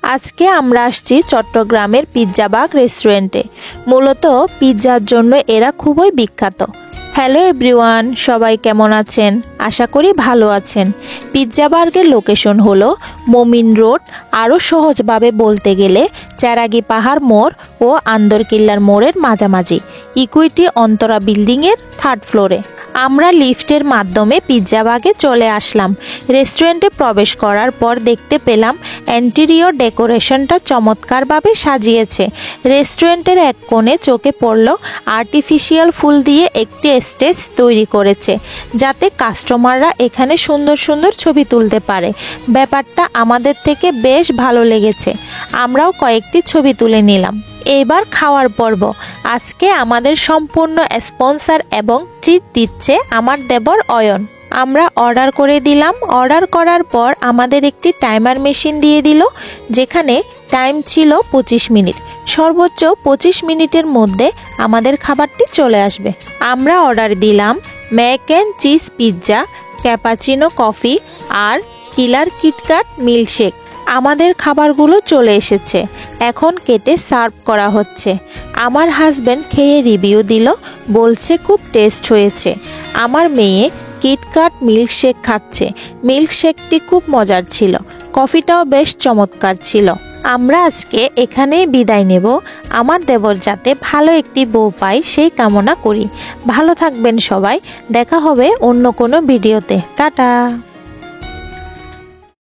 আজকে আমরা আসছি চট্টগ্রামের পিৎজা বাগ রেস্টুরেন্টে। মূলত পিৎজার জন্য এরা খুবই বিখ্যাত। হ্যালো এভরিওয়ান, সবাই কেমন আছেন? আশা করি ভালো আছেন। পিৎজা বার্গের লোকেশন হলো মোমিন রোড, আরও সহজভাবে বলতে গেলে চেরাগি পাহাড় মোড় ও আন্দরকিল্লার মোড়ের মাঝামাঝি, ইকুইটি অন্তরা বিল্ডিংয়ের 3rd ফ্লোরে। আমরা লিফটের মাধ্যমে পিৎজা বাগে চলে আসলাম। রেস্টুরেন্টে প্রবেশ করার পর দেখতে পেলাম ইন্টেরিয়র ডেকোরেশনটা চমৎকারভাবে সাজিয়েছে। রেস্টুরেন্টের এক কোণে চোখে পড়ল আর্টিফিশিয়াল ফুল দিয়ে একটি স্টেজ তৈরি করেছে, যাতে কাস্টমাররা এখানে সুন্দর সুন্দর ছবি তুলতে পারে। ব্যাপারটা আমাদের থেকে বেশ ভালো লেগেছে। আমরাও কয়েকটি ছবি তুলে নিলাম। এইবার খাওয়ার পর্ব। আজকে আমাদের সম্পূর্ণ স্পন্সর এবং ট্রিট দিচ্ছে আমার দেবর অয়ন। আমরা অর্ডার করে দিলাম। অর্ডার করার পর আমাদের একটি টাইমার মেশিন দিয়ে দিল, যেখানে টাইম ছিল 25 মিনিট। সর্বোচ্চ 25 মিনিটের মধ্যে আমাদের খাবারটি চলে আসবে। আমরা অর্ডার দিলাম mac and cheese pizza, cappuccino coffee আর কিলার কিটক্যাট মিল্কশেক। আমাদের খাবারগুলো চলে এসেছে, এখন কেটে সার্ভ করা হচ্ছে। আমার হাজব্যান্ড খেয়ে রিভিউ দিল, বলছে খুব টেস্ট হয়েছে। আমার মেয়ে কিটক্যাট মিল্কশেক খাচ্ছে। মিল্কশেকটি খুব মজার ছিল, কফিটাও বেশ চমৎকার ছিল। আমরা আজকে এখানেই বিদায় নেব। আমার দেবর যাতে ভালো একটি বউ পায় সেই কামনা করি। ভালো থাকবেন সবাই, দেখা হবে অন্য কোনো ভিডিওতে। টাটা।